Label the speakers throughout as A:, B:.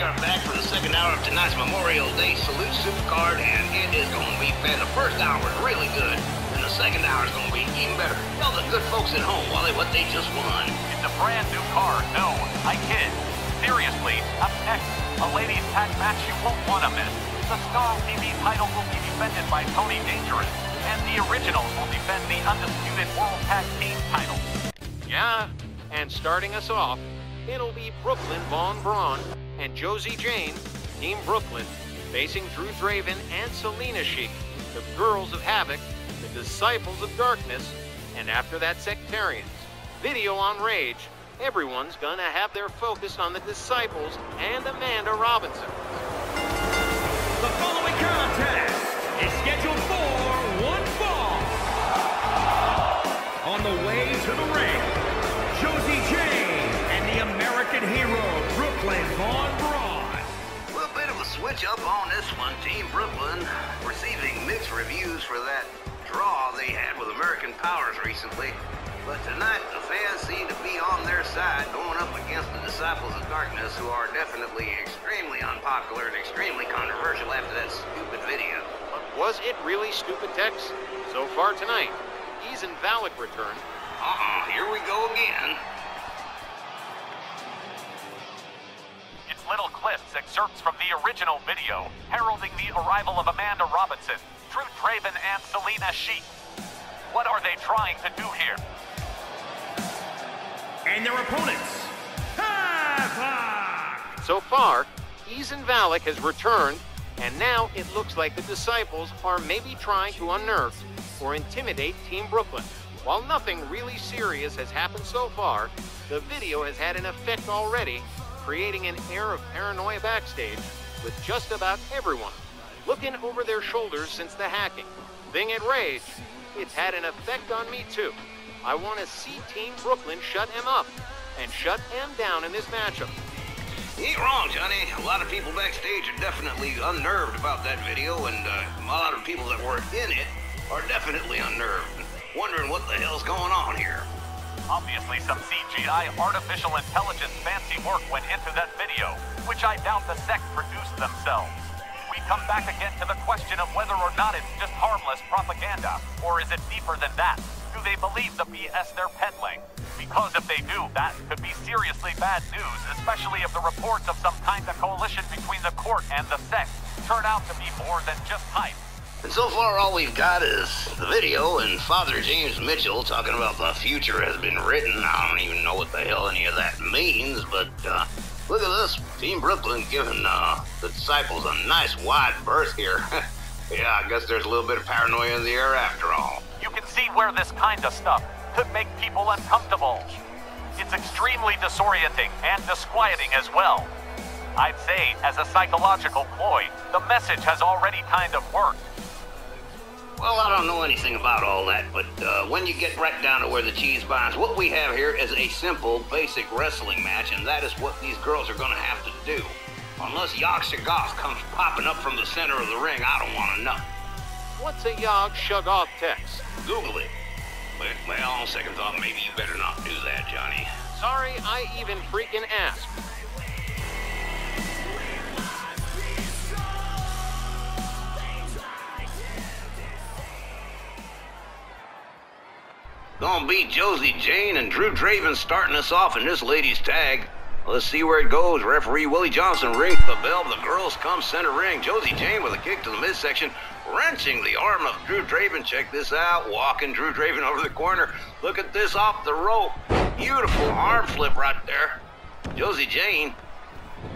A: are back for the second hour of tonight's Memorial Day Salute Supercard, and it is going to be fun. The first hour was really good, and the second hour is going to be even better. Tell the good folks at home, Wally, what they just won.
B: It's a brand new car. No, I kid. Seriously, up next, a ladies' tag match you won't want to miss. The Star TV title will be defended by Tony Dangerous, and the Originals will defend the undisputed World Tag Team title.
C: Yeah, and starting us off, it'll be Brooklyn Von Braun and Josie Jane, Team Brooklyn, facing Drew Draven and Selena Sheik, the Girls of Havoc, the Disciples of Darkness, and after that, Sectarians. Video on Rage, everyone's gonna have their focus on the Disciples and Amanda Robinson.
D: The following contest is scheduled for one fall. On the way to the ring, Josie Jane and the American hero, Brooklyn Von Braun.
A: A little bit of a switch up on this one. Team Brooklyn receiving mixed reviews for that draw they had with American Powers recently. But tonight, the fans seem to be on their side, going up against the Disciples of Darkness, who are definitely extremely unpopular and extremely controversial after that stupid video.
C: But was it really stupid, Tex? So far tonight, Ease and Valak return.
A: Here we go again.
B: It's little clips, excerpts from the original video, heralding the arrival of Amanda Robinson, Drew Draven, and Selena Sheik. What are they trying to do here?
D: And their opponents, Havoc!
C: So far, Ease and Valak has returned, and now it looks like the Disciples are maybe trying to unnerve or intimidate Team Brooklyn. While nothing really serious has happened so far, the video has had an effect already, creating an air of paranoia backstage with just about everyone looking over their shoulders since the hacking. Thing at Rage, it's had an effect on me too. I want to see Team Brooklyn shut him up and shut him down in this matchup.
A: You ain't wrong, Johnny. A lot of people backstage are definitely unnerved about that video, and a lot of people that were in it are definitely unnerved, wondering what the hell's going on here.
B: Obviously, some CGI artificial intelligence fancy work went into that video, which I doubt the sect produced themselves. We come back again to the question of whether or not it's just harmless propaganda, or is it deeper than that? Do they believe the BS they're peddling? Because if they do, that could be seriously bad news, especially if the reports of some kind of coalition between the court and the sect turn out to be more than just hype.
A: And so far, all we've got is the video and Father James Mitchell talking about the future has been written. I don't even know what the hell any of that means, but look at this. Team Brooklyn giving the Disciples a nice wide berth here. Yeah, I guess there's a little bit of paranoia in the air after all.
B: You can see where this kind of stuff could make people uncomfortable. It's extremely disorienting and disquieting as well. I'd say, as a psychological ploy, the message has already kind of worked.
A: Well, I don't know anything about all that, but when you get right down to where the cheese binds, what we have here is a simple, basic wrestling match, and that is what these girls are going to have to do. Unless Yog Shoggoth comes popping up from the center of the ring, I don't want to know.
C: What's a Yog Shoggoth, Tex?
A: Google it. Well, on second thought, maybe you better not do that, Johnny.
C: Sorry, I even freaking asked.
A: Gonna be Josie Jane and Drew Draven starting us off in this ladies' tag. Let's see where it goes. Referee Willie Johnson rings the bell. The girls come center ring. Josie Jane with a kick to the midsection, wrenching the arm of Drew Draven. Check this out. Walking Drew Draven over the corner. Look at this off the rope. Beautiful arm flip right there. Josie Jane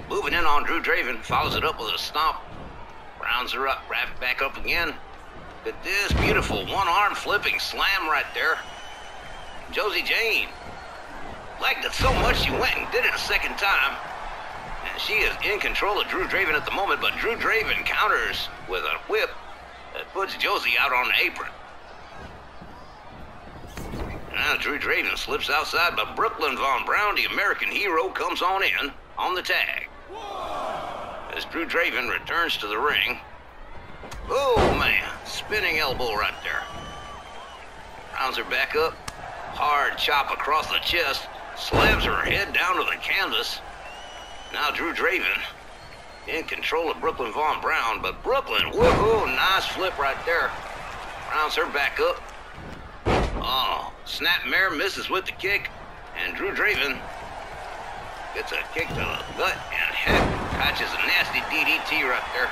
A: moving in on Drew Draven. Follows it up with a stomp. Rounds her up. Right back up again. Look at this beautiful one-arm flipping slam right there. Josie Jane liked it so much she went and did it a second time. And she is in control of Drew Draven at the moment, but Drew Draven counters with a whip that puts Josie out on the apron. Now Drew Draven slips outside, but Brooklyn Von Braun, the American hero, comes on in on the tag. As Drew Draven returns to the ring. Oh man, spinning elbow right there. Rounds her back up. Hard chop across the chest. Slams her head down to the canvas. Now Drew Draven in control of Brooklyn Von Brown, but Brooklyn, woohoo, nice flip right there. Rounds her back up. Oh, Snapmare misses with the kick, and Drew Draven gets a kick to the gut, and heck, catches a nasty DDT right there.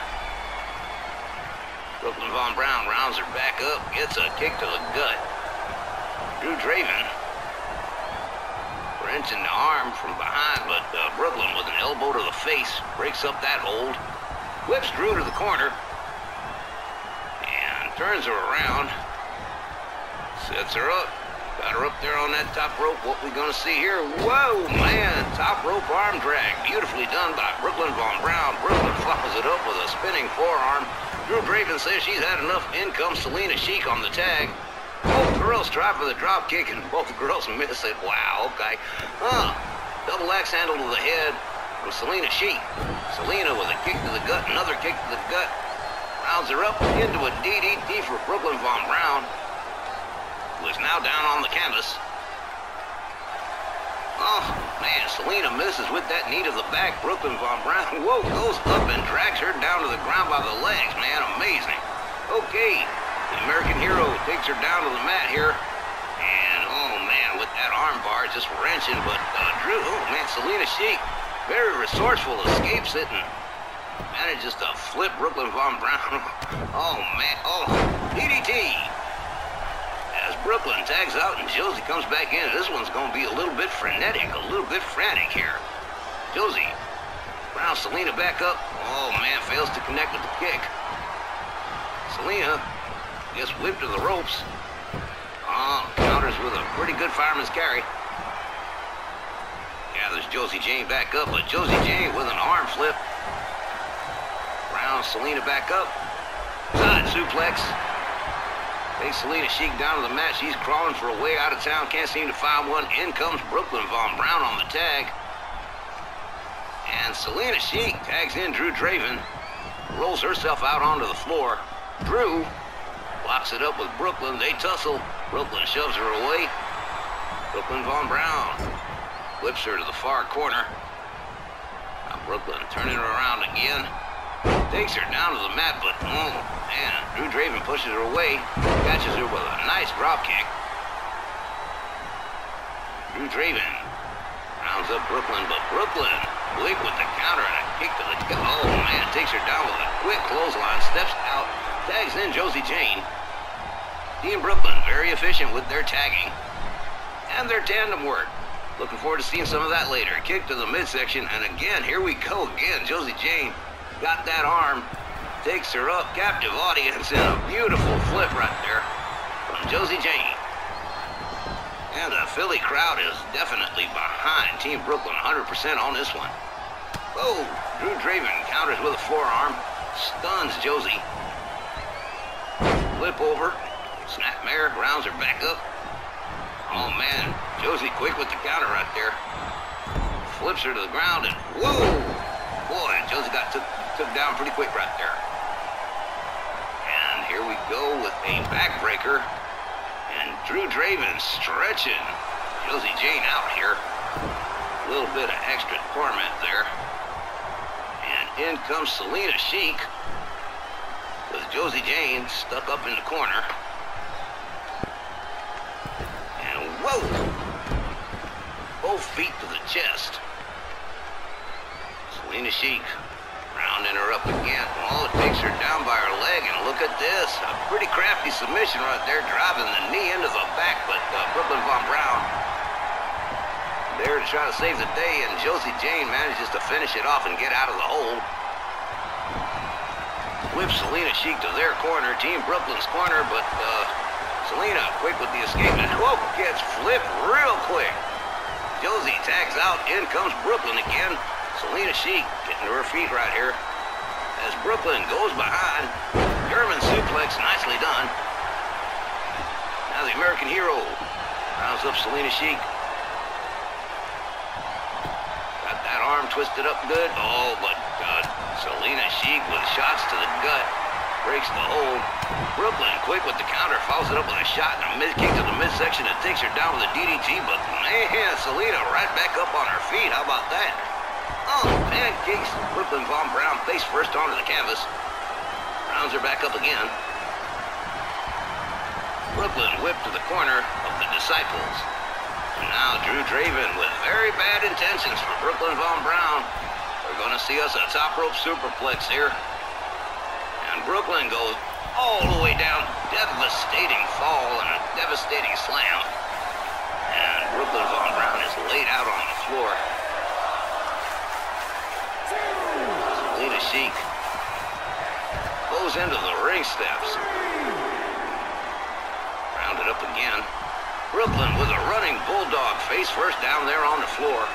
A: Brooklyn Von Brown rounds her back up, gets a kick to the gut. Drew Draven wrenching the arm from behind, but Brooklyn with an elbow to the face breaks up that hold. Whips Drew to the corner and turns her around. Sets her up. Got her up there on that top rope. What we gonna see here? Whoa, man! Top rope arm drag. Beautifully done by Brooklyn Von Brown. Brooklyn follows it up with a spinning forearm. Drew Draven says she's had enough. In comes Selena Sheik on the tag. Both girls try for the drop kick, and both girls miss it. Wow, okay. Double axe handle to the head from Selena Sheik. Selena with a kick to the gut, another kick to the gut. Rounds her up into a DDT for Brooklyn Von Brown, who is now down on the canvas. Oh, man, Selena misses with that knee to the back. Brooklyn Von Brown, whoa, goes up and drags her down to the ground by the legs, man, amazing. Okay, the American Hero takes her down to the mat here. And, oh, man, with that arm bar just wrenching, but Drew, oh, man, Selena Sheik, very resourceful, escapes it and manages to flip Brooklyn Von Brown. Oh, man, oh, DDT. As Brooklyn tags out and Josie comes back in, this one's going to be a little bit frenetic, a little bit frantic here. Josie rounds Selena back up. Oh, man, fails to connect with the kick. Selena gets whipped to the ropes. Counters with a pretty good fireman's carry. Gathers Josie Jane back up, but Josie Jane with an arm flip. Rounds Selena back up. Side suplex. Takes Selena Sheik down to the mat. She's crawling for a way out of town. Can't seem to find one. In comes Brooklyn Von Brown on the tag. And Selena Sheik tags in Drew Draven. Rolls herself out onto the floor. Drew locks it up with Brooklyn. They tussle. Brooklyn shoves her away. Brooklyn Von Brown whips her to the far corner. Now Brooklyn turning her around again. Takes her down to the mat, but oh man, Drew Draven pushes her away. Catches her with a nice drop kick. Drew Draven rounds up Brooklyn, but Brooklyn quick with the counter and a kick to the gut. Oh man, takes her down with a quick clothesline. Steps out, tags in Josie Jane. Team Brooklyn very efficient with their tagging and their tandem work. Looking forward to seeing some of that later. Kick to the midsection, and again, here we go again. Josie Jane got that arm, takes her up, captive audience, and a beautiful flip right there from Josie Jane. And the Philly crowd is definitely behind Team Brooklyn 100% on this one. Oh, Drew Draven counters with a forearm, stuns Josie. Flip over, Snapmare rounds her back up. Oh man, Josie quick with the counter right there. Flips her to the ground and whoa! Boy, Josie got took down pretty quick right there. And here we go with a backbreaker. And Drew Draven stretching Josie Jane out here. A little bit of extra torment there. And in comes Selena Sheik with Josie Jane stuck up in the corner. And whoa! Both feet to the chest. Selena Sheik rounding her up again. Oh, it takes her down by her leg, and look at this. A pretty crafty submission right there, driving the knee into the back, but Brooklyn Von Brown there to try to save the day, and Josie Jane manages to finish it off and get out of the hole. Whips Selena Sheik to their corner, Team Brooklyn's corner, but Selena quick with the escape, and whoa, gets flipped real quick. Josie tags out, in comes Brooklyn again. Selena Sheik getting to her feet right here as Brooklyn goes behind. German suplex, nicely done. Now the American Hero rounds up Selena Sheik. Got that arm twisted up good. Oh, but Selena Sheik with shots to the gut. Breaks the hold. Brooklyn quick with the counter. Follows it up with a shot and a mid kick to the midsection that takes her down with a DDT. But man, Selena right back up on her feet. How about that? Oh, man. and kicks Brooklyn Von Brown face first onto the canvas. Rounds her back up again. Brooklyn whipped to the corner of the Disciples. And now Drew Draven with very bad intentions for Brooklyn Von Brown. We're going to see us a top rope superplex here. And Brooklyn goes all the way down. Devastating fall and a devastating slam. And Brooklyn Von Brown is laid out on the floor. Selena Sheik goes into the ring steps. Rounded up again. Brooklyn with a running bulldog face first down there on the floor.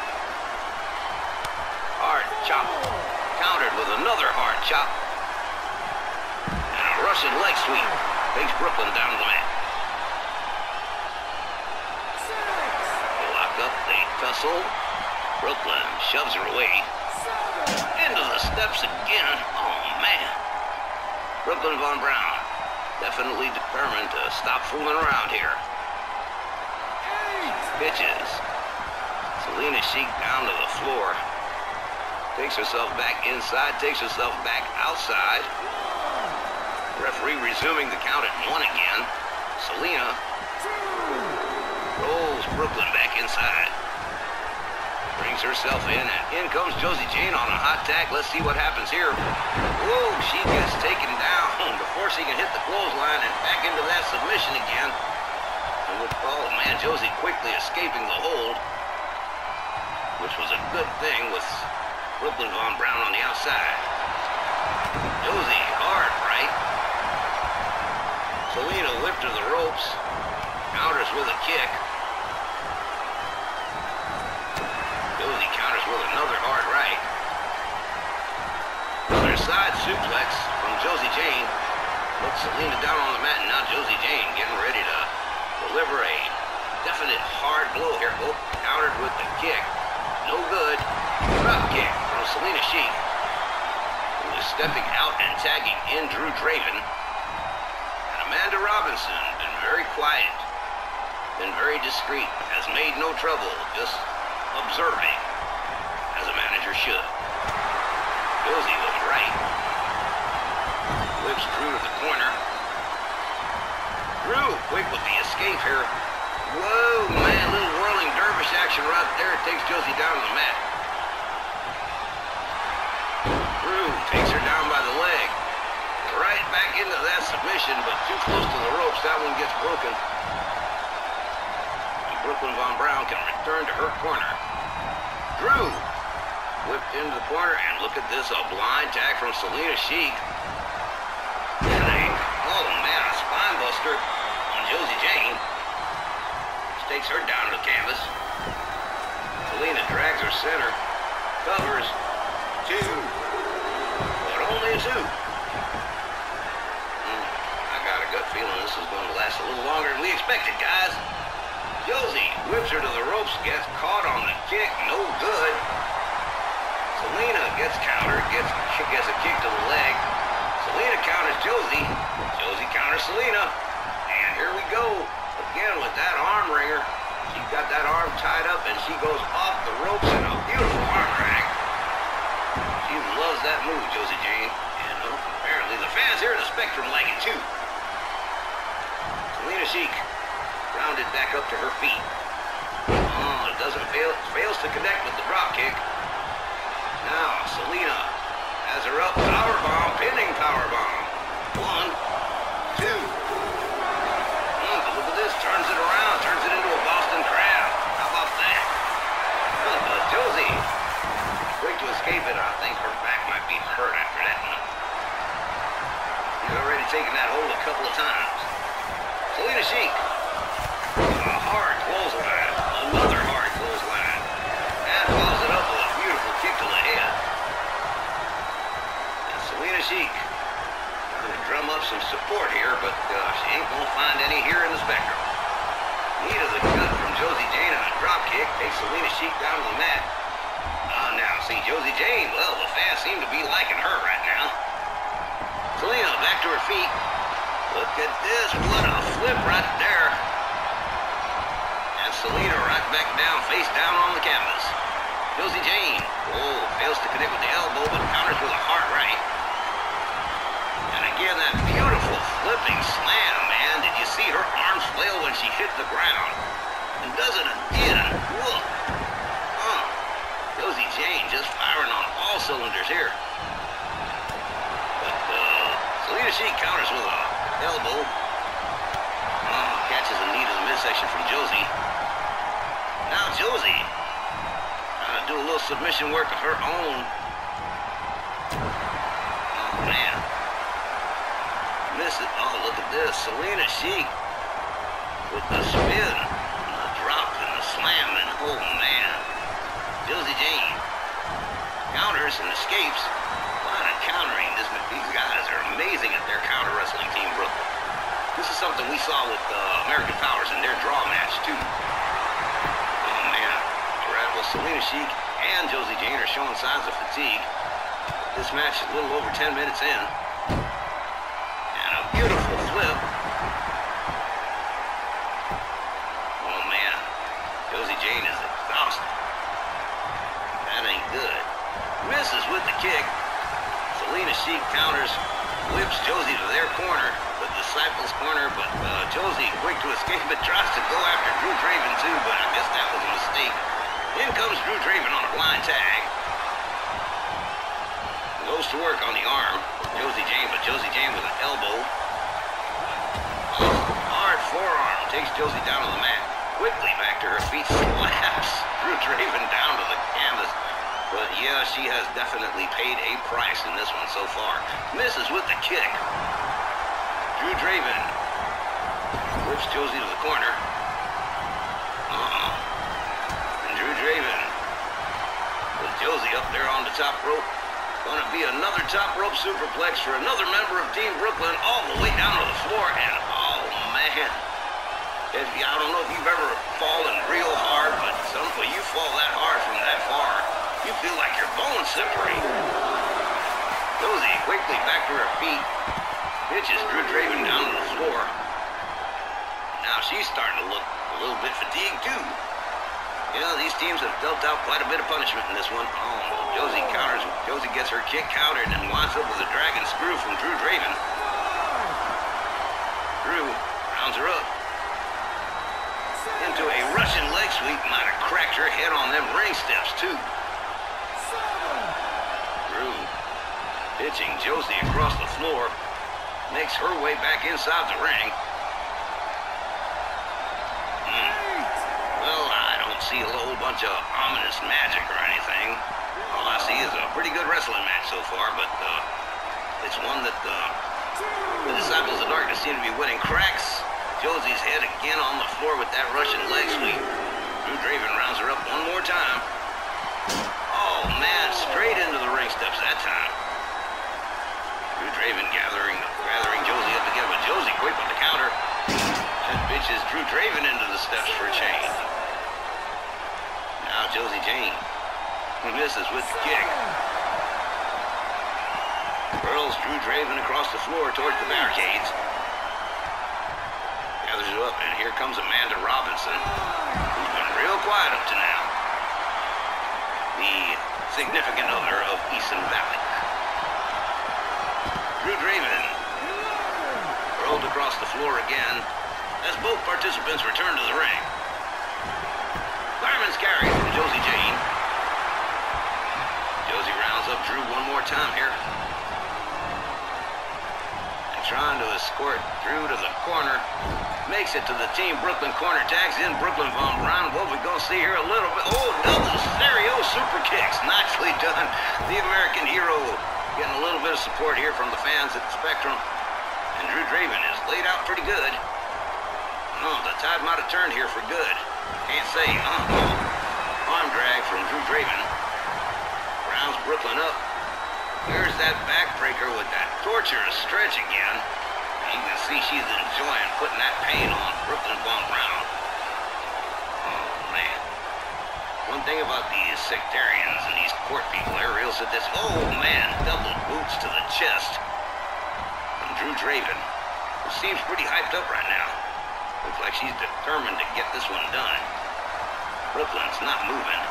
A: Hard chop. Countered with another hard chop. And a Russian leg sweep takes Brooklyn down to the mat. Lock up the tussle. Brooklyn shoves her away. Into the steps again. Oh, man. Brooklyn Von Brown definitely determined to stop fooling around here. Pitches. Selena Sheik down to the floor. Takes herself back inside, takes herself back outside. Referee resuming the count at 1 again. Selena rolls Brooklyn back inside. Brings herself in, and in comes Josie Jane on a hot tack. Let's see what happens here. Whoa, she gets taken down before she can hit the clothesline and back into that submission again. And with Josie quickly escaping the hold, which was a good thing with Brooklyn Von Brown on the outside. Josie hard right. Selena whipped to the ropes. Counters with a kick. Josie counters with another hard right. Another side suplex from Josie Jane. Puts Selena down on the mat, and now Josie Jane getting ready to deliver a definite hard blow here. Oh, countered with the kick. No good. Drop kick from Selena Sheik, who is stepping out and tagging in Drew Draven. And Amanda Robinson, been very quiet, been very discreet, has made no trouble, just observing, as a manager should. Josie was right. Whips Drew to the corner. Drew quick with the escape here. Whoa, man, little whirling dervish action right there. Takes Josie down to the mat. Drew takes her down by the leg. Right back into that submission, but too close to the ropes. That one gets broken. And Brooklyn Von Brown can return to her corner. Drew whipped into the corner, and look at this, a blind tag from Selena Sheik. And oh man, a spine buster on Josie Jane. Takes her down to the canvas. Selena drags her center. Covers. 2. But only a 2. I got a gut feeling this is going to last a little longer than we expected, guys. Josie whips her to the ropes. Gets caught on the kick. No good. Selena gets countered. Gets a kick to the leg. Selena counters Josie. Josie counters Selena. And here we go. Again with that arm wringer. She's got that arm tied up and she goes off the ropes in a beautiful arm drag. She loves that move, Josie Jane. And apparently the fans here at the Spectrum like it too. Selena Sheik rounded back up to her feet. Oh, it doesn't fails to connect with the drop kick. Now Selena has her up. Powerbomb, pinning powerbomb. 1, 2. Look at this, turns it around, turns it into a Boston Crab. How about that? Josie, quick to escape it. I think her back might be hurt after that one. She's already taken that hold a couple of times. Selena Sheik, a hard clothesline, another hard clothesline, and follows it up with a beautiful kick to the head. And Selena Sheik going to drum up some support here, but she ain't going to find any here in the Spectrum. Knee to the gut from Josie Jane on a drop kick takes Selena Sheik down to the mat. Now, see, Josie Jane, well, the fans seem to be liking her right now. Selena back to her feet. Look at this, what a flip right there. And Selena right back down, face down on the canvas. Josie Jane, fails to connect with jumping slam, man. Did you see her arms flail when she hit the ground? And does it again. Look. Josie Jane just firing on all cylinders here. But Selena Sheik counters with a elbow. Catches a knee to the midsection from Josie. Now Josie trying to do a little submission work of her own. Oh, man. Miss it. Oh, look at this. Selena Sheik with the spin, the drop, and the slam, and oh, man. Josie Jane counters and escapes. A lot of countering. These guys are amazing at their counter wrestling, Team Brooklyn. This is something we saw with American Powers in their draw match, too. Oh, man. All right, well, Selena Sheik and Josie Jane are showing signs of fatigue. This match is a little over 10 minutes in. And a beautiful flip. Oh, man. Josie Jane is exhausted. That ain't good. Misses with the kick. Selena Sheik counters, whips Josie to their corner, the Disciples corner, but Josie, quick to escape, but tries to go after Drew Draven too, but I guess that was a mistake. In comes Drew Draven on a blind tag. Goes to work on the arm. Josie Jane, but Josie Jane with an elbow. Hard forearm takes Josie down to the mat. Quickly back to her feet, slaps Drew Draven down to the canvas. But yeah, she has definitely paid a price in this one so far. Misses with the kick. Drew Draven whips Josie to the corner. And Drew Draven with Josie up there on the top rope. Gonna be another top rope superplex for another member of Team Brooklyn all the way down to the floor. And oh man, I don't know if you've ever fallen real hard, but when you fall that hard from that far, you feel like your bones separate. Josie quickly back to her feet. Pitches Drew Draven down to the floor. Now she's starting to look a little bit fatigued too. Yeah, these teams have dealt out quite a bit of punishment in this one. Oh, Josie counters. Josie gets her kick countered and winds up with a dragon screw from Drew Draven. Drew rounds her up into a Russian leg sweep. Might have cracked her head on them ring steps too. Drew pitching Josie across the floor. Makes her way back inside the ring. Well, I don't see a whole bunch of ominous magic or anything. All I see is a pretty good wrestling match so far, but it's one that the Disciples of Darkness seem to be winning. Cracks Josie's head again on the floor with that Russian leg sweep. Drew Draven rounds her up one more time. Oh, man, straight into the ring steps that time. Drew Draven gathering Josie up again, but Josie quick with the counter. And pitches Drew Draven into the steps for a change. Now Josie Jane misses with the kick. Hurls Drew Draven across the floor towards the barricades. Gathers her up, and here comes Amanda Robinson, who's been real quiet up to now. The significant other of Ethan Valek. Drew Draven rolled across the floor again as both participants return to the ring. Fireman's carry from Josie Jane. Josie rounds up Drew one more time here. And trying to escort Drew to the corner. Makes it to the Team Brooklyn corner. Tags in Brooklyn Von Braun. What we're going to see here a little bit. Oh, double stereo super kicks. Nicely done. The American Hero getting a little bit of support here from the fans at the Spectrum. And Drew Draven is laid out pretty good. Oh, the tide might have turned here for good. Can't say. Arm drag from Drew Draven. Rounds Brooklyn up. There's that backbreaker with that torturous stretch again. You can see she's enjoying putting that pain on Brooklyn Von Braun. Oh, man. One thing about these sectarians and these court people, they're real at this. Oh, man. Double boots to the chest from Drew Draven, who seems pretty hyped up right now. Looks like she's determined to get this one done. Brooklyn's not moving.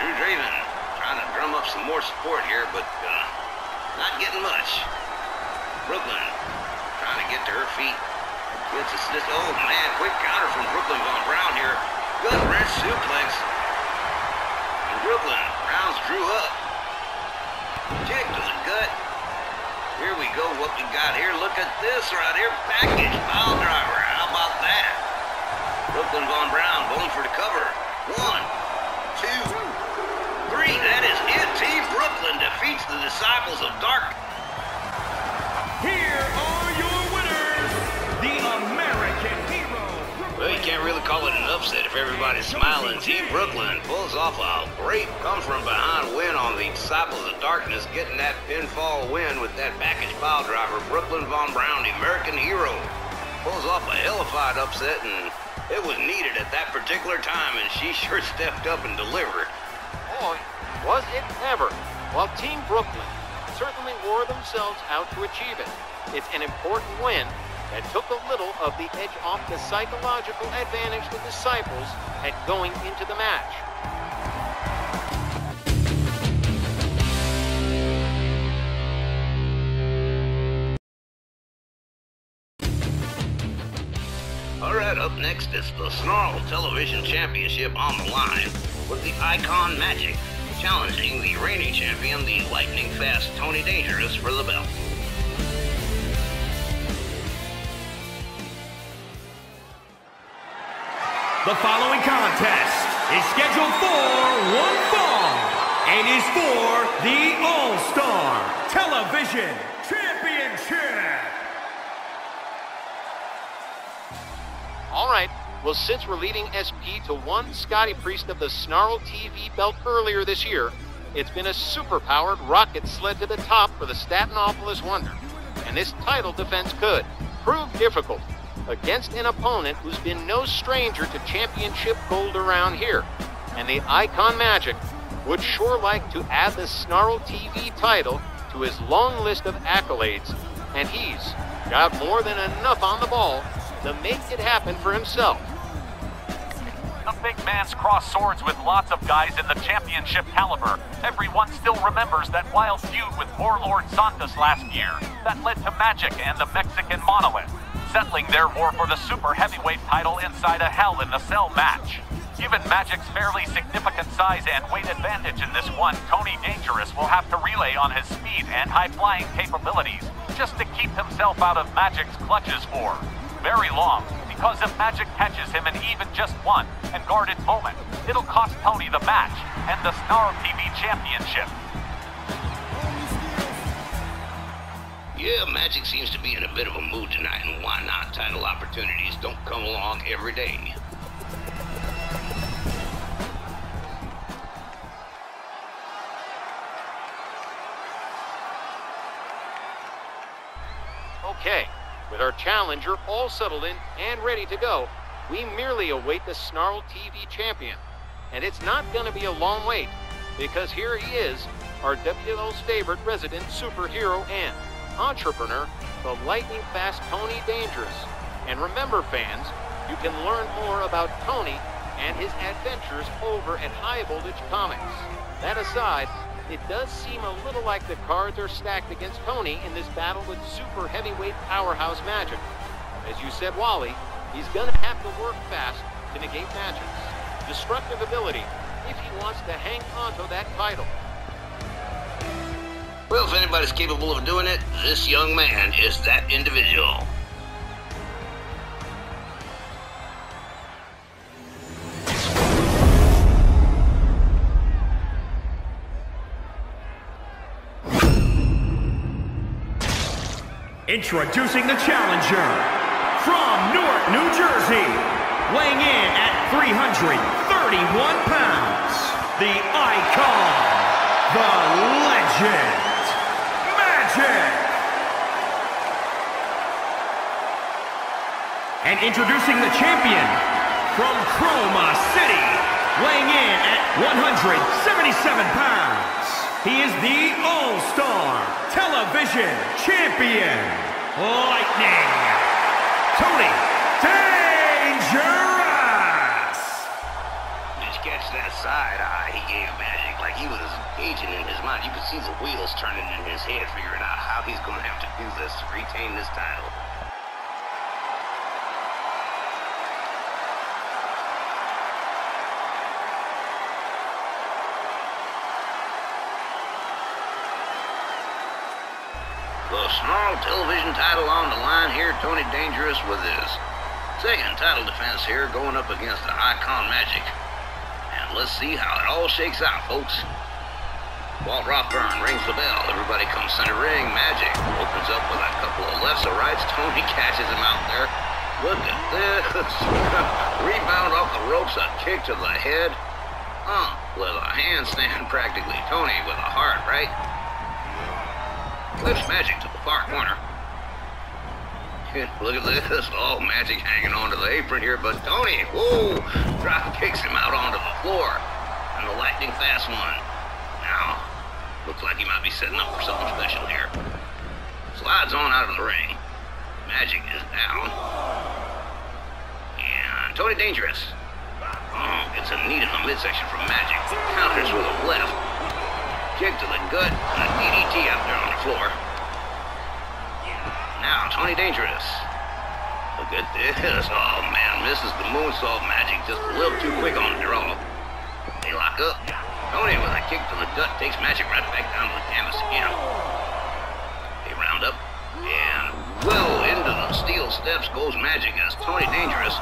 A: Drew Draven trying to drum up some more support here, but not getting much. Brooklyn trying to to get to her feet. Gets assist. Oh, man, quick counter from Brooklyn Von Brown here. Gut wrench suplex. And Brooklyn rounds Drew up. Kick to the gut. Here we go, what we got here. Look at this right here. Package pile driver. How about that? Brooklyn Von Brown going for the cover. 1, 2, 3. That is it. Team Brooklyn defeats the Disciples of Dark.
D: Here are your winners, the American Hero.
A: Well, you can't really call it an upset if everybody's smiling. Team Brooklyn pulls off a great come-from-behind win on the Disciples of Darkness, getting that pinfall win with that package pile driver. Brooklyn Von Brown, the American Hero, pulls off a hellified upset, and it was needed at that particular time, and she sure stepped up and delivered.
C: Boy, was it ever. While Team Brooklyn certainly wore themselves out to achieve it, it's an important win that took a little of the edge off the psychological advantage the Disciples had going into the match.
A: All right, up next is the Snarl Television Championship on the line with the Icon Magic challenging the reigning champion, the lightning fast Tony Dangerous, for the belt.
D: The following contest is scheduled for one fall and is for the All-Star Television Championship.
C: All right, well, since we're leading SP to one Scotty Priest of the Snarl TV belt earlier this year, it's been a super-powered rocket sled to the top for the Statinopolis Wonder. And this title defense could prove difficult against an opponent who's been no stranger to championship gold around here. And the Icon Magic would sure like to add the Snarl TV title to his long list of accolades, and he's got more than enough on the ball to make it happen for himself.
B: The big man's crossed swords with lots of guys in the championship caliber. Everyone still remembers that wild feud with Warlord Santos last year that led to Magic and the Mexican Monolith settling their war for the super heavyweight title inside a Hell in a Cell match. Given Magic's fairly significant size and weight advantage in this one, Tony Dangerous will have to relay on his speed and high-flying capabilities just to keep himself out of Magic's clutches for very long, because if Magic catches him in even just one and guarded moment, it'll cost Tony the match and the Snarl TV Championship.
A: Yeah, Magic seems to be in a bit of a mood tonight, and why not? Title opportunities don't come along every day.
C: Okay, with our challenger all settled in and ready to go, we merely await the Snarl TV champion. And it's not going to be a long wait, because here he is, our WL's favorite resident superhero and entrepreneur, the lightning-fast Tony Dangerous. And remember, fans, you can learn more about Tony and his adventures over at High Voltage Comics. That aside, it does seem a little like the cards are stacked against Tony in this battle with super heavyweight powerhouse Magic. As you said, Wally, he's gonna have to work fast to negate Magic's destructive ability if he wants to hang onto that title.
A: Well, if anybody's capable of doing it, this young man is that individual.
D: Introducing the challenger from Newark, New Jersey, weighing in at 331 pounds, the icon, the legend, Magic. And introducing the champion from Chroma City, weighing in at 177 pounds, he is the All-Star Television Champion, Lightning, Tony Dangerous.
A: Did you catch that side eye he gave Magic? Like he was gauging in his mind. You could see the wheels turning in his head, figuring out how he's going to have to do this to retain this title. Snarl television title on the line here. Tony Dangerous with his second title defense here, going up against the Icon Magic. And let's see how it all shakes out, folks. Walt Rothburn rings the bell. Everybody comes center ring. Magic opens up with a couple of lefts or rights. Tony catches him out there. Look at this. Rebound off the ropes, a kick to the head. With a handstand practically. Tony with a hard right. Flips Magic to the far corner. Look at this. Oh, Magic hanging onto the apron here, but Tony, whoa, drop kicks him out onto the floor. And the lightning fast one. Now, looks like he might be setting up for something special here. Slides on out of the ring. Magic is down. And Tony Dangerous. Gets a knee in the midsection from Magic. Counters with a left. Kick to the gut and a DDT out there on the floor. Now, Tony Dangerous. Look at this. Oh, man, misses the moonsault. Magic just a little too quick on the draw. They lock up. Tony with a kick to the gut takes Magic right back down to the canvas again. They round up. And well into the steel steps goes Magic as Tony Dangerous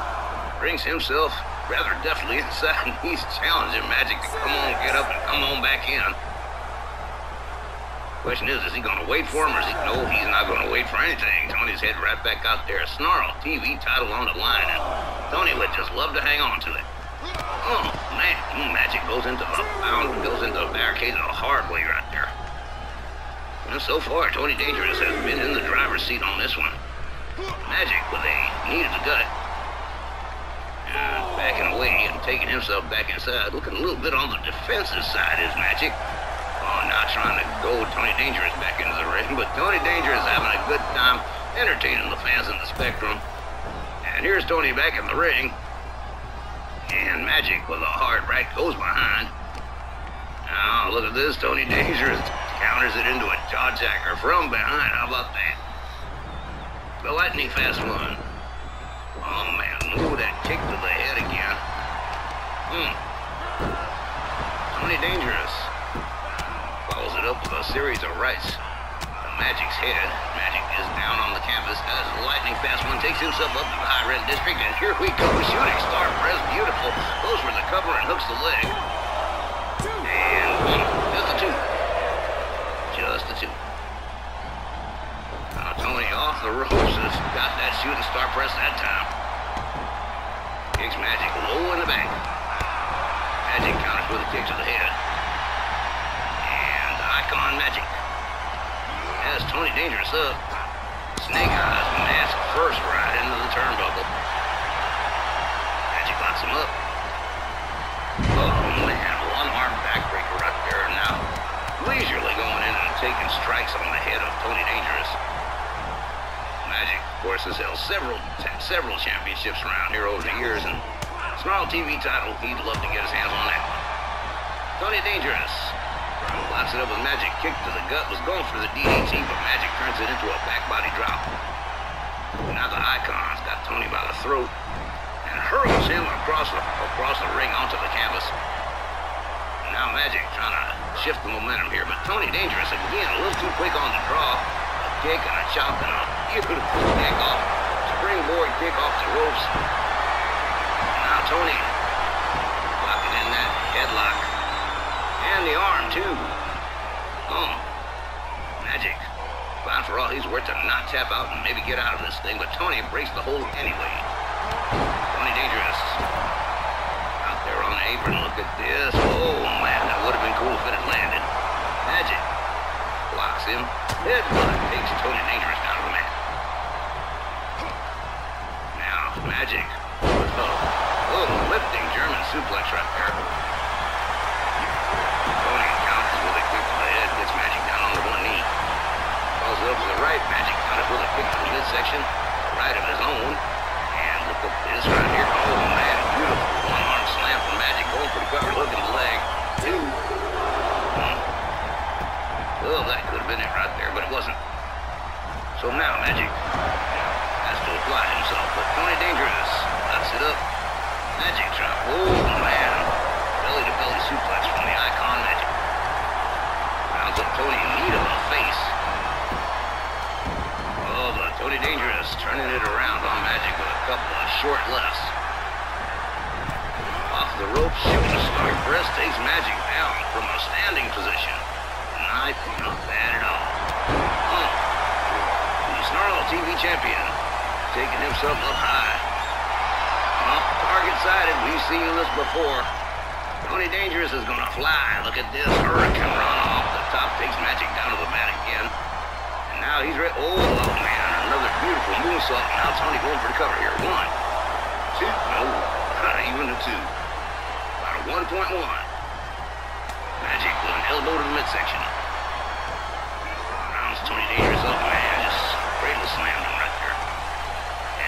A: brings himself rather deftly inside, and he's challenging Magic to come on, get up, and come on back in. Question is he going to wait for him, or is he? No, he's not going to wait for anything. Tony's headed right back out there. Snarl TV title on the line, and Tony would just love to hang on to it. Oh, man, Magic goes into the barricade the hard way right there. And so far, Tony Dangerous has been in the driver's seat on this one. Magic with a knee to the gut. Backing away and taking himself back inside. Looking a little bit on the defensive side is Magic. Oh, now trying to go Tony Dangerous back into the ring. But Tony Dangerous having a good time entertaining the fans in the Spectrum. And here's Tony back in the ring. And Magic with a hard right goes behind. Now, look at this. Tony Dangerous counters it into a jaw-jacker from behind. How about that? The lightning fast one. Oh, man. Ooh, that kick to the head again. Tony Dangerous follows it up with a series of rights to Magic's head. Magic is down on the canvas as the lightning fast one takes himself up to the high red district. And here we go. Shooting star press. Beautiful. Goes for the cover and hooks the leg. And just the two. Just the two. Now Tony off the ropes has got that shooting star press that time. Kicks Magic low in the back. Magic counters with a kick to the head. And Icon Magic has Tony Dangerous up. Snake Eyes mask first right into the turnbuckle. Magic locks him up. Oh man, one arm backbreaker right there. Now leisurely going in and taking strikes on the head of Tony Dangerous. Magic, of course, has held several championships around here over the years, and Snarl TV title, he'd love to get his hands on that one. Tony Dangerous locks it up with Magic. Kick to the gut, was going for the DDT, but Magic turns it into a back body drop. Now the Icon's got Tony by the throat and hurls him across the ring onto the canvas. Now Magic trying to shift the momentum here, but Tony Dangerous again a little too quick on the draw. Kick and a chop and a beautiful kick off. Springboard kick off the ropes. Now Tony locking in that headlock. And the arm too. Oh. Magic. Fine for all he's worth to not tap out and maybe get out of this thing, but Tony breaks the hold anyway. Tony Dangerous. Out there on the apron, look at this. Oh man, that would have been cool if it had landed. Magic. Blocks him. Headbutt takes Tony Dangerous down to the mat. Now, Magic. Oh, lifting German suplex right there. Tony counters with a kick to the head, gets Magic down on the one knee. Falls up to the right, Magic counters with a kick to the midsection, right of his own. And look at this right here. Oh man, beautiful one-arm slam from Magic, going for the cover, looking the leg. Two. Well, that could have been it right there, but it wasn't. So now Magic has to apply himself, but Tony Dangerous locks it up. Magic drop. Oh, man. Belly-to-belly suplex from the Icon Magic. Rounds up Tony knee to the face. Tony Dangerous turning it around on Magic with a couple of short lefts. Off the rope, shooting star press takes Magic down from a standing position. Not bad at all. The Snarl TV champion taking himself up high. Target sighted. We've seen this before. Tony Dangerous is gonna fly. Look at this hurricane run off the top. Takes Magic down to the mat again. And now he's ready. Oh man, another beautiful moonsault. Now Tony going for the cover here. 1, 2, no, not even a 2. About a 1.1. Magic with an elbow to the midsection. Rounds Tony Dangerous up, man. Just cradle slammed him right there.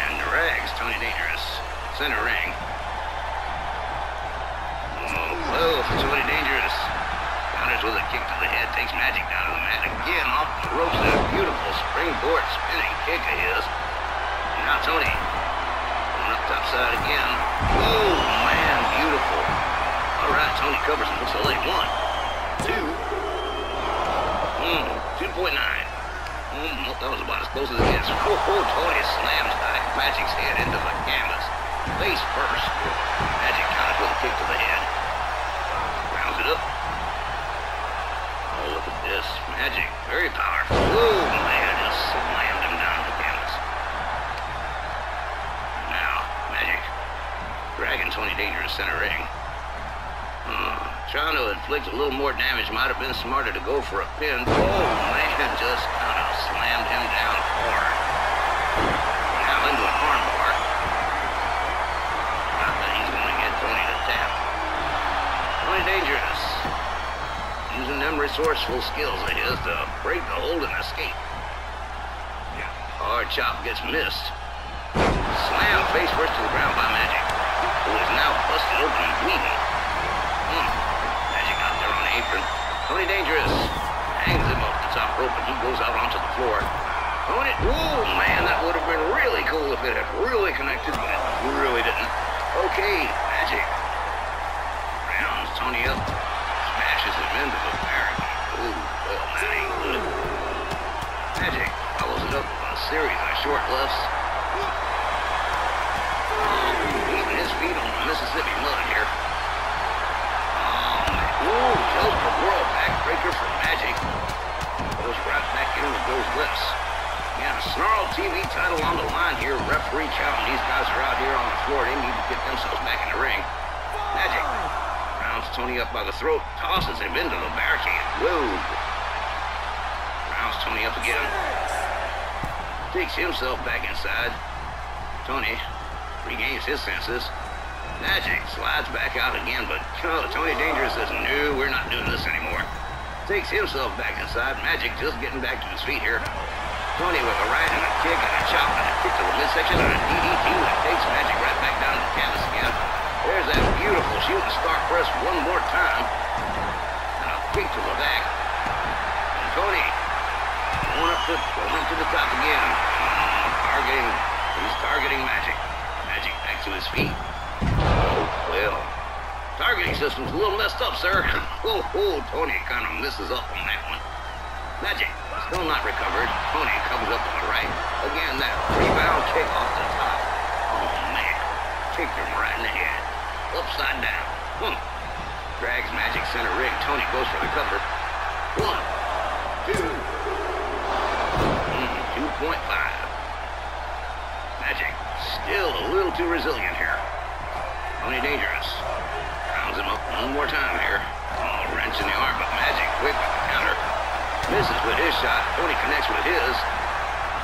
A: And drags Tony Dangerous. Center ring. Oh, Tony Dangerous. Counters with a kick to the head. Takes Magic down to the mat again. Off the ropes. That beautiful springboard spinning kick of his. Now Tony. Going up top side again. Oh, man. Beautiful. All right, Tony covers him. Looks like 1, 2. 2.9. That was about as close as it gets. Oh, Tony slams Magic's head into the canvas. Face first. Magic counters with a kick to the head. Rounds it up. Oh, look at this. Magic. Very powerful. Oh, man. Just slammed him down to the canvas. Now, Magic. Dragging Tony Dangerous center ring. Trying to inflict a little more damage. Might have been smarter to go for a pin. Oh, man. Just kind of slammed him down hard. Now into an arm bar. Tony Dangerous. Using them resourceful skills of his to break the hold and escape. Hard chop gets missed. Slam face first to the ground by Magic, who is now busted open and bleeding. Magic out there on the apron. Tony Dangerous hangs him off the top rope and he goes out onto the floor. Tony, oh man, that would have been really cool if it had really connected, but it really didn't. Okay, Magic. Tony up, smashes him into the barricade. Ooh, well, that ain't good. Magic follows it up with a series of short lefts. Beating his feet on the Mississippi mud here. Ooh, just a world backbreaker for Magic. Goes right back in with those lifts. Yeah, Snarl TV title on the line here. Referee counting. These guys are out here on the floor. They need to get themselves back in the ring. Magic. Tony up by the throat, tosses him into the barricade. Whoa! Rounds Tony up again. Takes himself back inside. Tony regains his senses. Magic slides back out again, but Tony Dangerous says, no, we're not doing this anymore. Takes himself back inside. Magic just getting back to his feet here. Tony with a right and a kick and a chop and a kick to the midsection and a DDT that takes Magic right back down to the canvas again. There's that beautiful shooting star press one more time. And a kick to the back. And Tony going up to the top again. He's targeting Magic. Magic back to his feet. Oh, well. Targeting system's a little messed up, sir. Tony kind of misses up on that one. Magic still not recovered. Tony comes up on the right. Again, that rebound kick off the top. Oh, man. Kicked him right in the head. Upside down. Drags Magic center ring. Tony goes for the cover. 1, 2. 2.5. Magic still a little too resilient here. Tony Dangerous rounds him up one more time here. Oh, wrench in the arm, but Magic quick with the counter. Misses with his shot. Tony connects with his.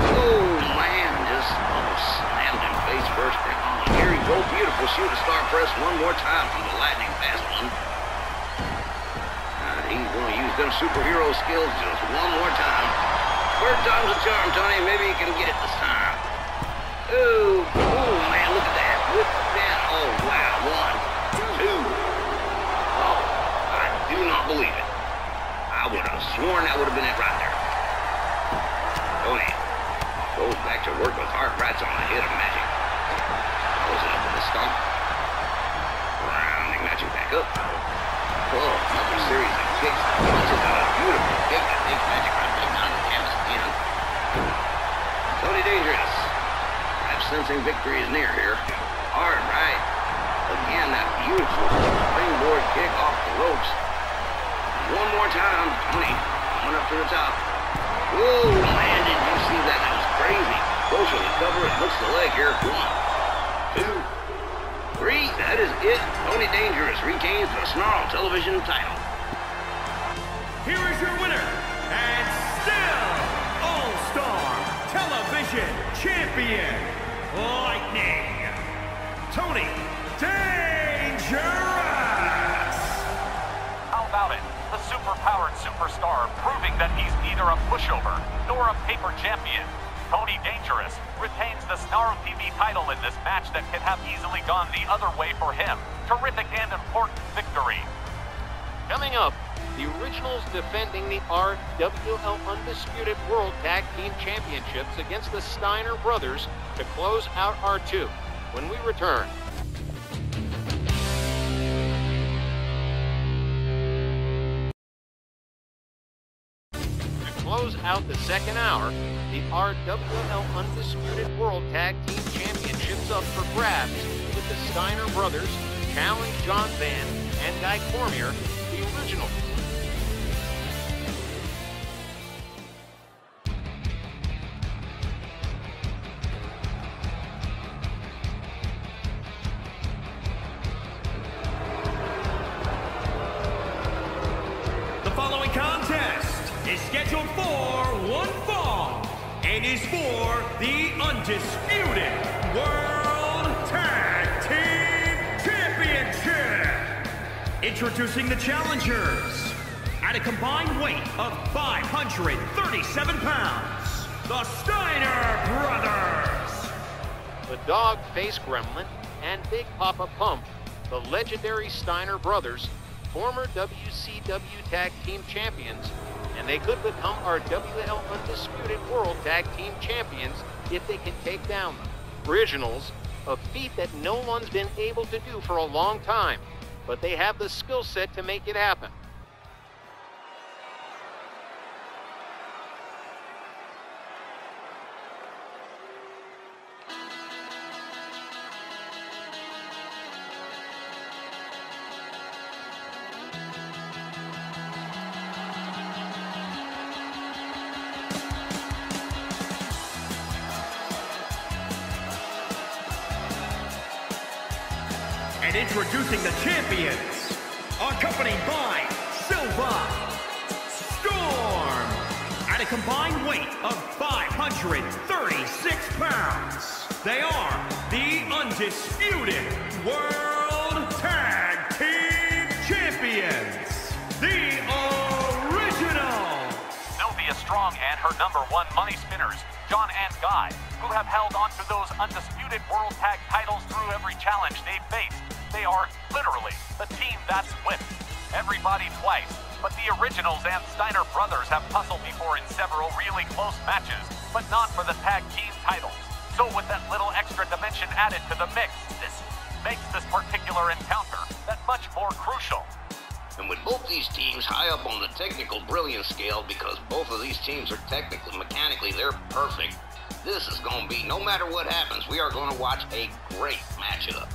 A: Oh, man, just slammed him face first. Here he goes, beautiful shooting star press one more time from the lightning fast one. He's going to use them superhero skills just one more time. Third time's a charm, Tony. Maybe he can get it this time. Oh, man, look at that. Whip that. Oh, wow. 1, 2. Oh, I do not believe it. I would have sworn that would have been it right there. Tony goes back to work with hard rights on the head of Magic. Goes it up with a stomp. Rounding Magic back up. Oh, another series of kicks. Punches out a beautiful kick that takes Magic right back down to the canvas again. Tony Dangerous. Perhaps sensing victory is near here. Hard right. Again, that beautiful springboard kick off the ropes. One more time, Tony coming up to the top. Whoa, man, did you see that? That was crazy. Goes for the cover and hooks the leg here. 1, 2, 3. That is it. Tony Dangerous retains the Snarl Television title.
D: Here is your winner, and still All-Star Television Champion, Lightning, Tony Dangerous.
B: How about it? The super-powered superstar proving that he's neither a pushover nor a paper champion. Tony Dangerous retains the Snarl TV title in this match that could have easily gone the other way for him. Terrific and important victory.
C: Coming up, the Originals defending the RWL Undisputed World Tag Team Championships against the Steiner Brothers to close out R2 when we return. To close out the second hour, the RWL Undisputed World Tag Team Championships up for grabs with the Steiner Brothers challenge John Van and Guy Cormier, the Originals.
D: The following contest is scheduled for one fall and is for the Undisputed World Tag Team Championship. Introducing the challengers. At a combined weight of 537 pounds, the Steiner Brothers.
C: The Dog-Faced Gremlin and Big Papa Pump, the legendary Steiner Brothers, former WCW Tag Team Champions, and they could become our WL Undisputed World Tag Team Champions if they can take down the Originals, a feat that no one's been able to do for a long time, but they have the skill set to make it happen.
D: And introducing the champions, accompanied by Silva, Storm, at a combined weight of 536 pounds. They are the Undisputed World Tag Team Champions, the Originals.
B: Sylvia Strong and her #1 money spinners, John and Guy, who have held on to those Undisputed World Tag titles through every challenge they've faced. They are literally the team that's whipped everybody twice, but the Originals and Steiner Brothers have tussled before in several really close matches, but not for the tag team titles. So with that little extra dimension added to the mix, this makes this particular encounter that much more crucial.
A: And with both these teams high up on the technical brilliance scale, because both of these teams are technically, mechanically, they're perfect. This is going to be, no matter what happens, we are going to watch a great matchup.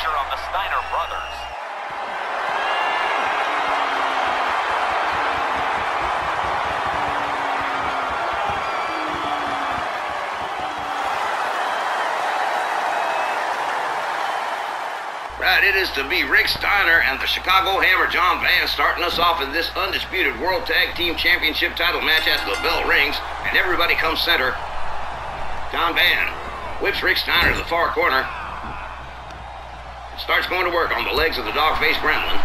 B: On the Steiner Brothers.
A: Right, it is to be Rick Steiner and the Chicago Hammer John Van starting us off in this Undisputed World Tag Team Championship title match as the bell rings and everybody comes center. John Van whips Rick Steiner to the far corner. Starts going to work on the legs of the Dog-Faced Gremlin.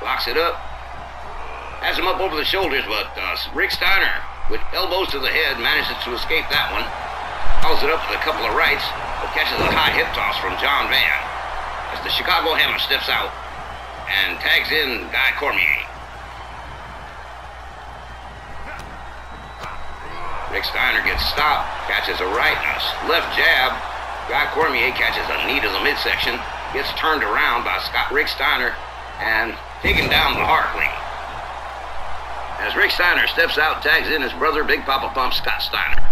A: Locks it up. Has him up over the shoulders, but Rick Steiner, with elbows to the head, manages to escape that one. Calls it up with a couple of rights, but catches a high hip toss from John Van as the Chicago Hammer steps out and tags in Guy Cormier. Rick Steiner gets stopped, catches a right and a left jab. Guy Cormier catches a knee to the midsection, gets turned around by Rick Steiner and taken down the hard way. As Rick Steiner steps out, tags in his brother, Big Papa Pump Scott Steiner.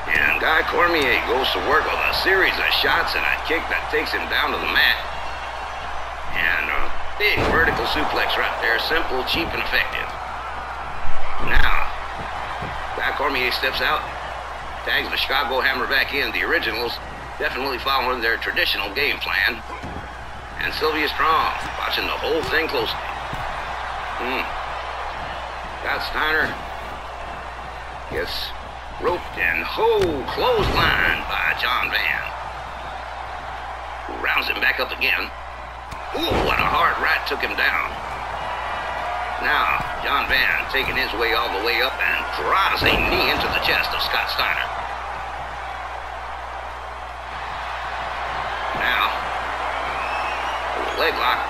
A: And Guy Cormier goes to work with a series of shots and a kick that takes him down to the mat. And a big vertical suplex right there, simple, cheap, and effective. Now, Guy Cormier steps out, tags the Chicago Hammer back in. The Originals definitely following their traditional game plan. And Sylvia Strong watching the whole thing closely. Scott Steiner gets roped and clothesline by John Van, who rounds him back up again. Ooh, what a hard right took him down. Now, John Van taking his way all the way up and drives a knee into the chest of Scott Steiner. Now, leg lock,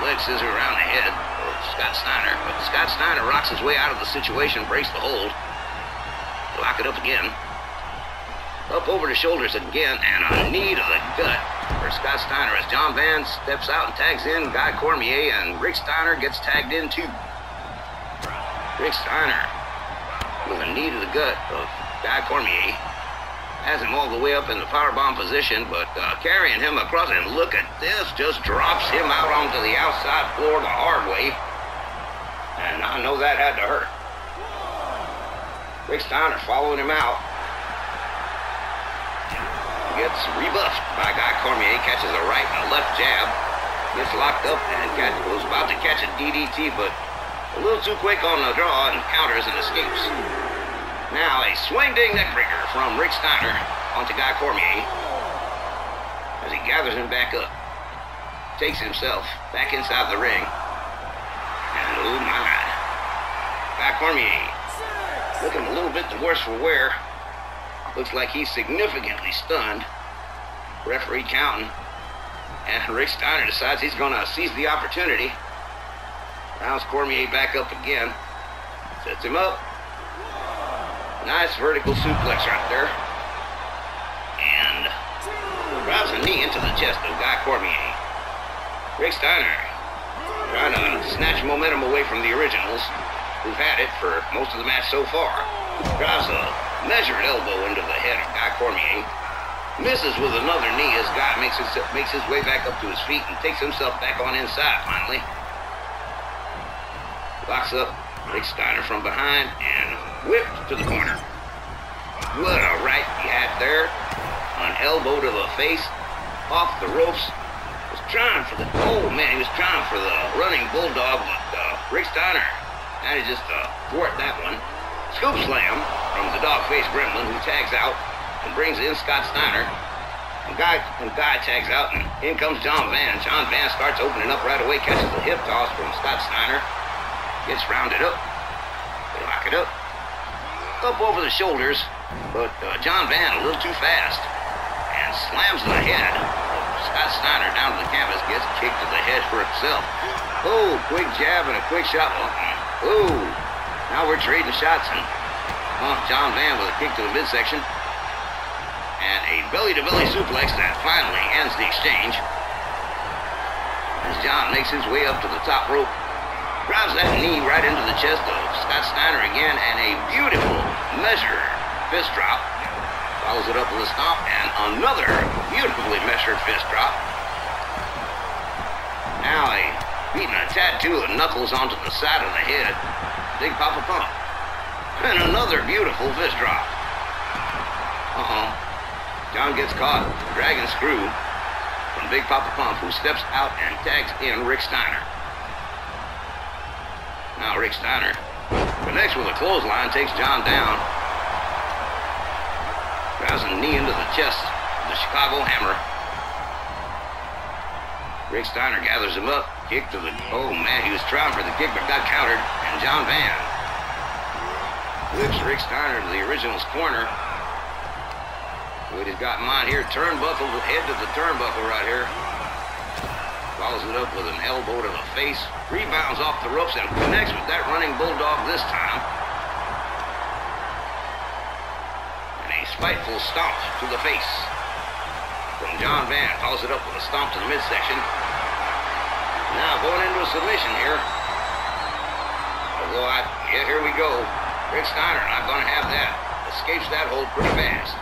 A: leg scissor around the head of Scott Steiner, but Scott Steiner rocks his way out of the situation, breaks the hold, lock it up again, up over the shoulders again, and a knee to the gut for Scott Steiner as John Van steps out and tags in Guy Cormier, and Rick Steiner gets tagged in too. Rick Steiner with a knee to the gut of Guy Cormier. Has him all the way up in the powerbomb position, but carrying him across, and look at this, just drops him out onto the outside floor the hard way. And I know that had to hurt. Rick Steiner following him out. Gets rebuffed by Guy Cormier, catches a right and a left jab, gets locked up and was about to catch a DDT, but a little too quick on the draw and counters and escapes. Now a swing ding neckbreaker from Rick Steiner onto Guy Cormier as he gathers him back up, takes himself back inside the ring, and oh my, Guy Cormier looking a little bit the worse for wear. Looks like he's significantly stunned. Referee counting, and Rick Steiner decides he's going to seize the opportunity. Rounds Cormier back up again, sets him up. Nice vertical suplex right there. And drives a knee into the chest of Guy Cormier. Rick Steiner trying to snatch momentum away from the Originals, who've had it for most of the match so far. Drives a measured elbow into the head of Guy Cormier. Misses with another knee as Guy makes his way back up to his feet and takes himself back on inside finally. Locks up Rick Steiner from behind and whipped to the corner. What a right he had there. An elbow to the face, off the ropes. Was trying for the, oh man, he was trying for the running bulldog, but Rick Steiner manages to thwart that one. Scoop slam from the dog-faced gremlin, who tags out and brings in Scott Steiner. And Guy tags out, and in comes John Van. John Van starts opening up right away, catches a hip toss from Scott Steiner. Gets rounded up. They lock it up. Up over the shoulders, but John Van a little too fast. And slams the head of Scott Steiner down to the canvas, gets kicked to the head for himself. Oh, quick jab and a quick shot. Oh, now we're trading shots, and John Van with a kick to the midsection. And a belly-to-belly suplex that finally ends the exchange. As John makes his way up to the top rope, drives that knee right into the chest of Scott Steiner again, and a beautiful measured fist drop. Follows it up with a stomp, and another beautifully measured fist drop. Now beating a tattoo of knuckles onto the side of the head, Big Papa Pump. And another beautiful fist drop. John gets caught, dragging screw from Big Papa Pump, who steps out and tags in Rick Steiner. Now Rick Steiner connects with a clothesline, takes John down. Drives a knee into the chest of the Chicago Hammer. Rick Steiner gathers him up, kick to the, oh man, he was trying for the kick but got countered. And John Van whips Rick Steiner to the Originals' corner. He's got him on here, turnbuckle, head to the turnbuckle right here. Follows it up with an elbow to the face. Rebounds off the ropes and connects with that running bulldog this time. And a spiteful stomp to the face from John Van. Follows it up with a stomp to the midsection. Now going into a submission here. Although here we go. Rick Steiner not going to have that. Escapes that hold pretty fast.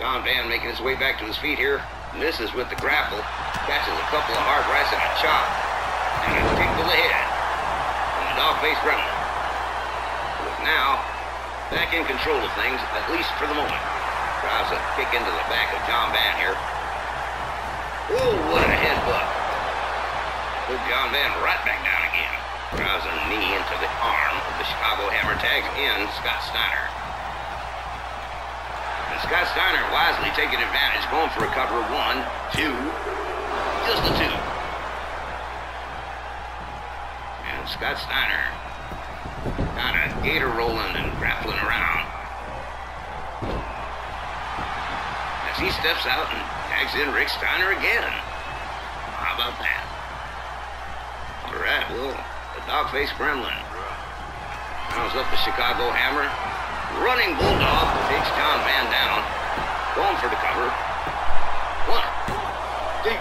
A: John Van making his way back to his feet here. Misses with the grapple. Catches a couple of hard rights and a chop. And a kick to the head from the dog-faced gremlin. Who is now back in control of things, at least for the moment. Drives a kick into the back of John Van here. Whoa, what a headbutt. Put John Van right back down again. Drives a knee into the arm of the Chicago Hammer. Tags in Scott Steiner. And Scott Steiner wisely taking advantage, going for a cover of 1, 2, just a 2. And Scott Steiner kind of gator rolling and grappling around. As he steps out and tags in Rick Steiner again. How about that? All right, well, the dog-faced gremlin rounds up the Chicago Hammer. Running bulldog takes John Van down. Going for the cover. 1, 2.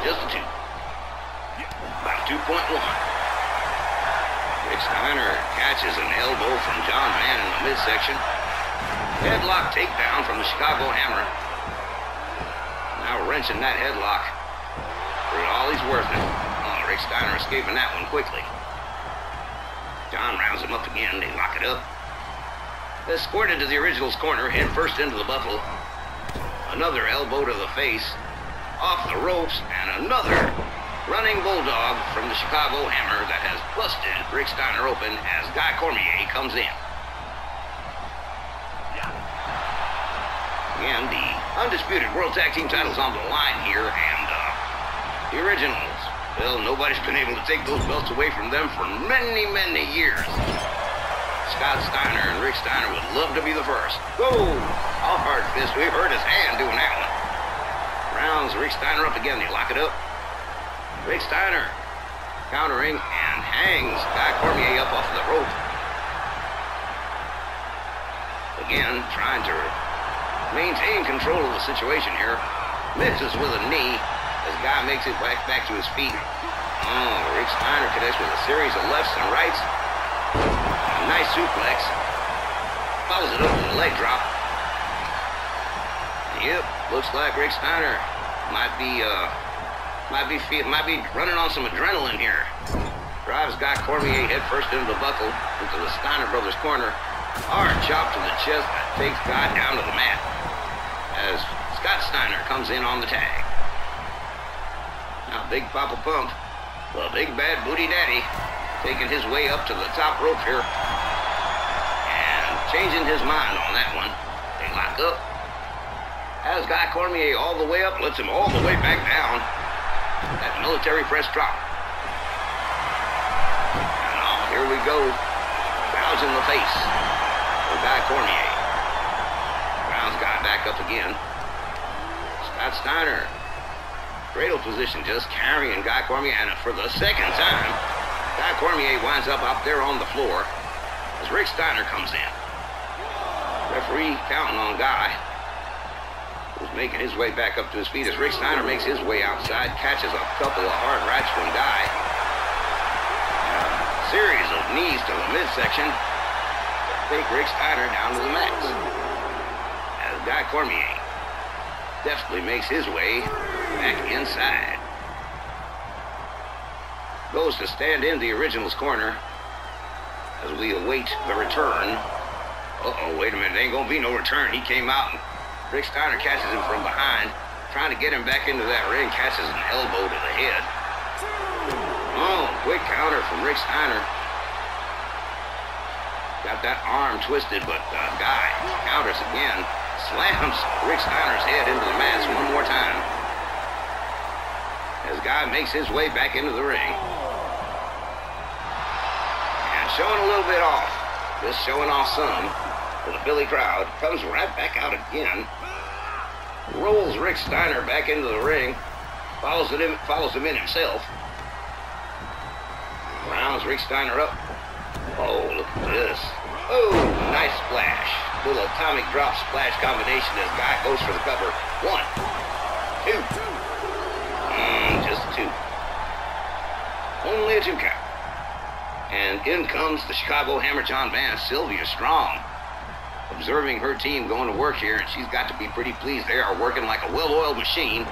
A: Just a 2. About 2.1. Rick Steiner catches an elbow from John Van in the midsection. Headlock takedown from the Chicago Hammer. Now wrenching that headlock for all he's worth it. Oh, Rick Steiner escaping that one quickly. John rounds him up again. They lock it up. Escorted to the original's corner, head first into the buckle. Another elbow to the face. Off the ropes, and another running bulldog from the Chicago Hammer that has busted Rick Steiner open as Guy Cormier comes in. Again, the undisputed World Tag Team titles on the line here, and the originals, well, nobody's been able to take those belts away from them for many, many years. Scott Steiner and Rick Steiner would love to be the first. Whoa! A hard fist. We've heard his hand doing that one. Rounds Rick Steiner up again. They lock it up. Rick Steiner countering and hangs Guy Cormier up off the rope. Again, trying to maintain control of the situation here. Misses with a knee as Guy makes it back to his feet. Oh, Rick Steiner connects with a series of lefts and rights. A nice suplex. Follows it up with a leg drop. Yep, looks like Rick Steiner might be running on some adrenaline here. Drives Guy Cormier head first into the buckle, into the Steiner brothers' corner. Hard chop to the chest that takes Guy down to the mat as Scott Steiner comes in on the tag. Now Big Papa Pump, the big bad booty daddy, taking his way up to the top rope here and changing his mind on that one. They lock up. Has Guy Cormier all the way up, lets him all the way back down. That military press drop. And here we go. Bows in the face for Guy Cormier. Rounds Guy back up again. Scott Steiner. Cradle position, just carrying Guy Cormier. And for the second time, Guy Cormier winds up there on the floor as Rick Steiner comes in. Referee counting on Guy, who's making his way back up to his feet as Rick Steiner makes his way outside, catches a couple of hard rights from Guy. A series of knees to the midsection to take Rick Steiner down to the mat. As Guy Cormier deftly makes his way back inside. Goes to stand in the original's corner as we await the return. Uh-oh, wait a minute, there ain't gonna be no return. He came out and Rick Steiner catches him from behind, trying to get him back into that ring, catches an elbow to the head. Oh, quick counter from Rick Steiner. Got that arm twisted, but Guy counters again, slams Rick Steiner's head into the mats one more time as Guy makes his way back into the ring. And showing a little bit off, just showing off some. for the Philly crowd. Comes right back out again. Rolls Rick Steiner back into the ring. Follows him in himself. Rounds Rick Steiner up. Oh, look at this. Oh, nice splash. Little atomic drop splash combination as Guy goes for the cover. 1, 2. Just 2. Only a 2 count. And in comes the Chicago Hammer John Vance, Sylvia Strong. Observing her team going to work here, and she's got to be pretty pleased. They are working like a well-oiled machine.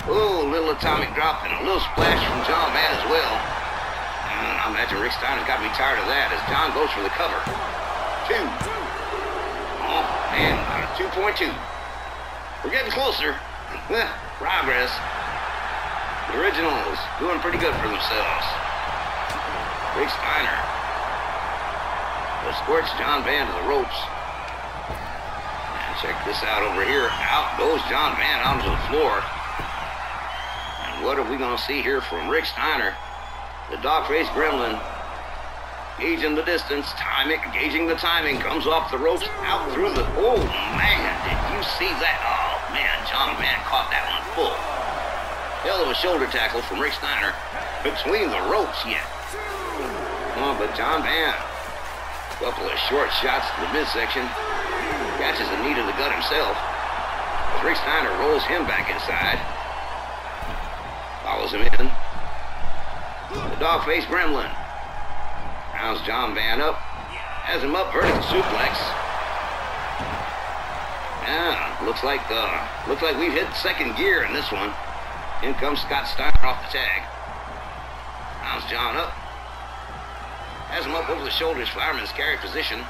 A: Oh, little atomic drop and a little splash from John Vance as well. And I imagine Rick Steiner's got to be tired of that as John goes for the cover. 2. Oh, man, 2.2. We're getting closer. Progress. The Originals doing pretty good for themselves. Rick Steiner escorts John Van to the ropes. And check this out over here. Out goes John Van onto the floor. And what are we going to see here from Rick Steiner? The dog-faced gremlin, gauging the distance, gauging the timing, comes off the ropes, out through the... Oh, man, did you see that? Oh, man, John Van caught that one full. Hell of a shoulder tackle from Rick Steiner. Between the ropes yet. Oh, but John Van, a couple of short shots to the midsection, catches the knee to the gut himself. As Rick Steiner rolls him back inside. Follows him in. The dog-faced gremlin rounds John Van up, has him up, vertical suplex. Yeah, looks like we've hit second gear in this one. In comes Scott Steiner off the tag. Rounds John up, has him up over the shoulders, fireman's carry position.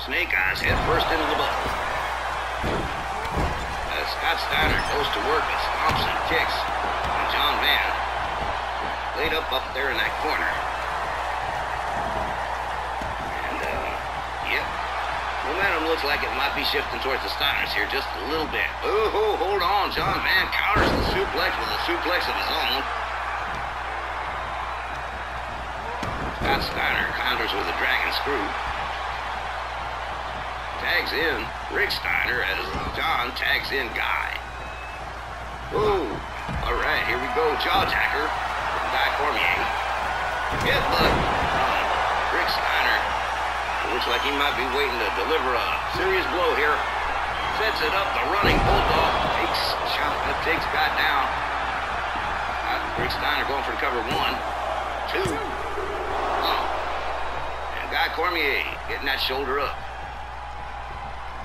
A: Snake Eyes head first into the butt. As Scott Steiner goes to work with stomps and kicks on John Van. Laid up there in that corner. And, yep. Momentum looks like it might be shifting towards the Steiners here just a little bit. Oh, hold on. John Van counters the suplex with a suplex of his own. Scott Steiner counters with a dragon screw. Tags in Rick Steiner as John tags in Guy. Whoa. All right, here we go. Jawjacker. Guy Cormier. Headbutt from Rick Steiner. It looks like he might be waiting to deliver a serious blow here. Sets it up, the running bulldog. Takes Guy down. Rick Steiner going for the cover. 1, 2. Oh. And Guy Cormier getting that shoulder up.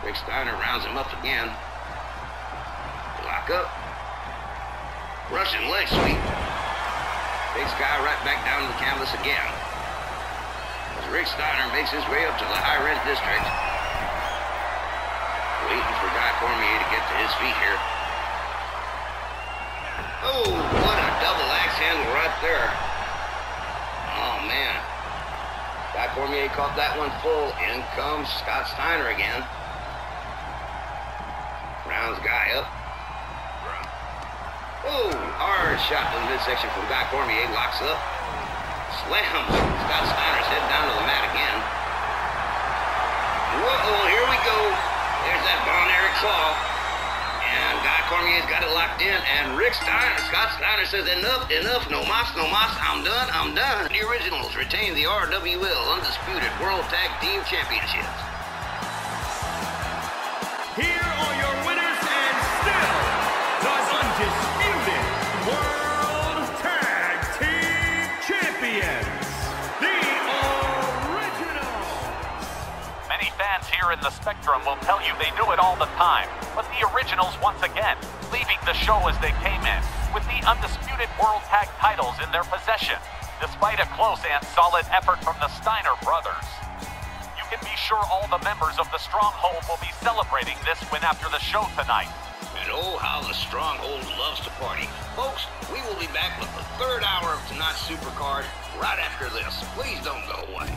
A: Rick Steiner rounds him up again. Lock up. Russian leg sweep. Takes Guy right back down to the canvas again. As Rick Steiner makes his way up to the high rent district. Waiting for Guy Cormier to get to his feet here. Oh, what a double axe handle right there. Oh, man. Guy Cormier caught that one full. In comes Scott Steiner again. Rounds Guy up. Oh, hard shot to the midsection from Guy Cormier. Locks up. Slams Scott Steiner's head down to the mat again. Whoa, here we go. There's that Von Erich claw. And Guy Cormier's got it locked in. And Scott Steiner says, enough, no mas, I'm done. The Originals retain the RWL Undisputed World Tag Team Championships.
D: Here are your winners and still the undisputed World Tag Team Champions, the Originals.
B: Many fans here in the Spectrum will tell you they do it all the time, but the Originals once again leaving the show as they came in, with the Undisputed World Tag titles in their possession, despite a close and solid effort from the Steiner brothers. You can be sure all the members of the Stronghold will be celebrating this win after the show tonight.
A: And oh, how the Stronghold loves to party. Folks, we will be back with the third hour of tonight's Supercard right after this. Please don't go away.